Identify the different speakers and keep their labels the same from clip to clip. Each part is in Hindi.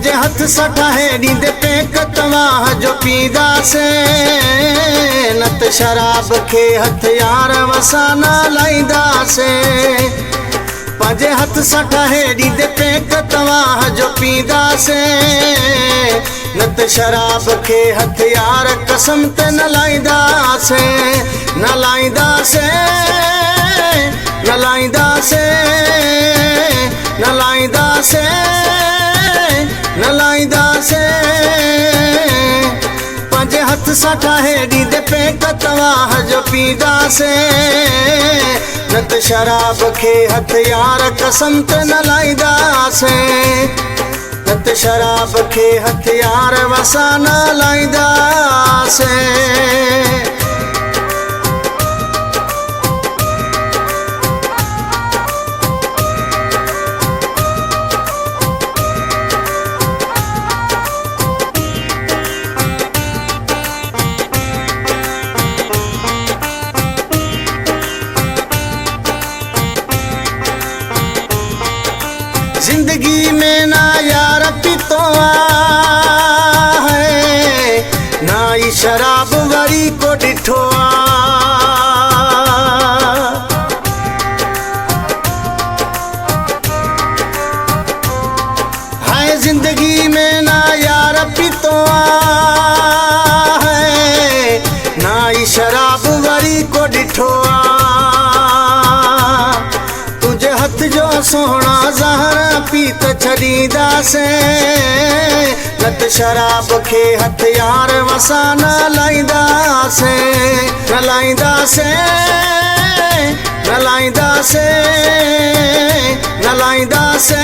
Speaker 1: पंजे हथ सठा हेड़ी दे पेक तवाह जो पीदा से नत शराब के हथियार वसाना लाइदा से पंजे हथ सठा हेड़ी दे पेक तवाह जो पीदा से नत शराब के हथियार कसम ते न लाइदा से न लाइदा से न लाइदा से न लाइदा से न लाइदा से पंजे हथ सठा हेड़ी दे पेक तवाह जो पीदा से नत शराब के हथियार कसम ते न लाइदा से नत शराब के हथियार वसाना लाइदा से जिंदगी में ना यार पितोआ है ना ही शराब वरी को डिठोआ है जिंदगी में ना यार पितोआ है ना ही शराब वरी को डिठोआ तुझे हथ जो सोना जहर पीत छड़ीदा से नत शराब के हथियार वसाना लाइदा से न लाइदा से न लाइदा से न लाइदा से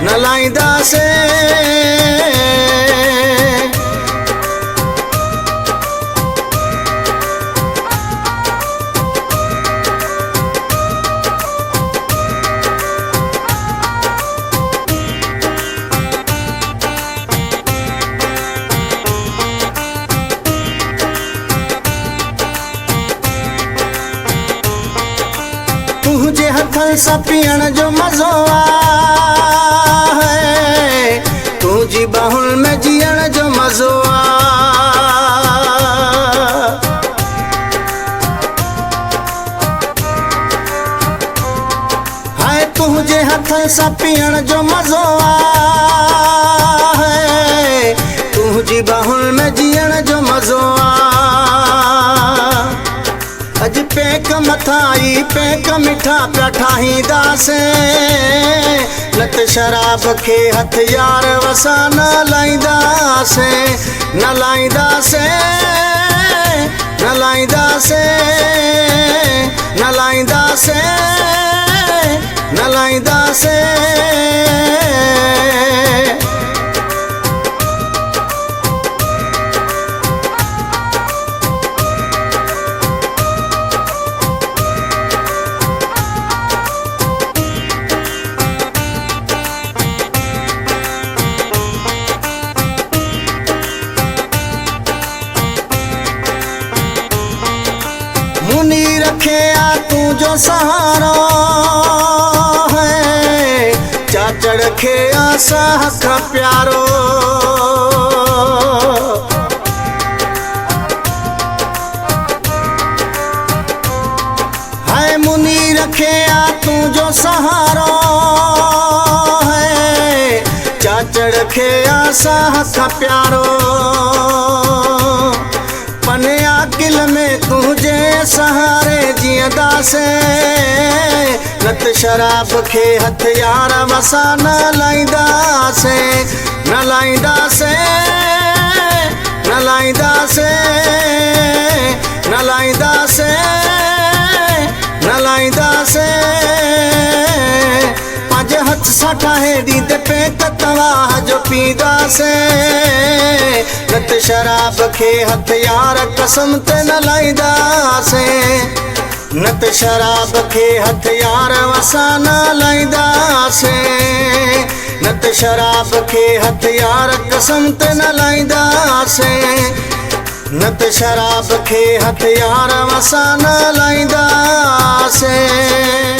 Speaker 1: न लाइदा से तुझे हथन सा पीअण जो मज़ो है तुझी बाहुन में जीअण जो मज़ो है तुझे हथन सा पीअण जो मज़ो है तुझी बाहुन में जीअण जो मज़ो अज पेक मथाई पेक मिठा पिया ठाहींदा से नत शराब के हथियार वसाना लाइदा से न लाइदा से न लाइदा से न लाइदा से न लाइदा से मुनी रखे आ तू जो सहारा है चाचड़ खे आसा हक प्यारो है मुनी रखे आ तू जो सहारा है चाचड़ खे आसा हक प्यारो पने आकिल में तुझे सहारे जियदा से नत शराब के हथियार वसाना लाइदा से न लाइदा से न लाइदा से न लाइदा से न लाइदा से पंज हथ सठा हेड़ी दे पेक तवाह जो पीदा से नत शराब के हथियार कसम ते न लाइदा से नत शराब के हथियार वसाना लाइदा से नत शराब के हथियार कसम ते न लाइदा से नत शराब के हथियार वसाना लाइदा से।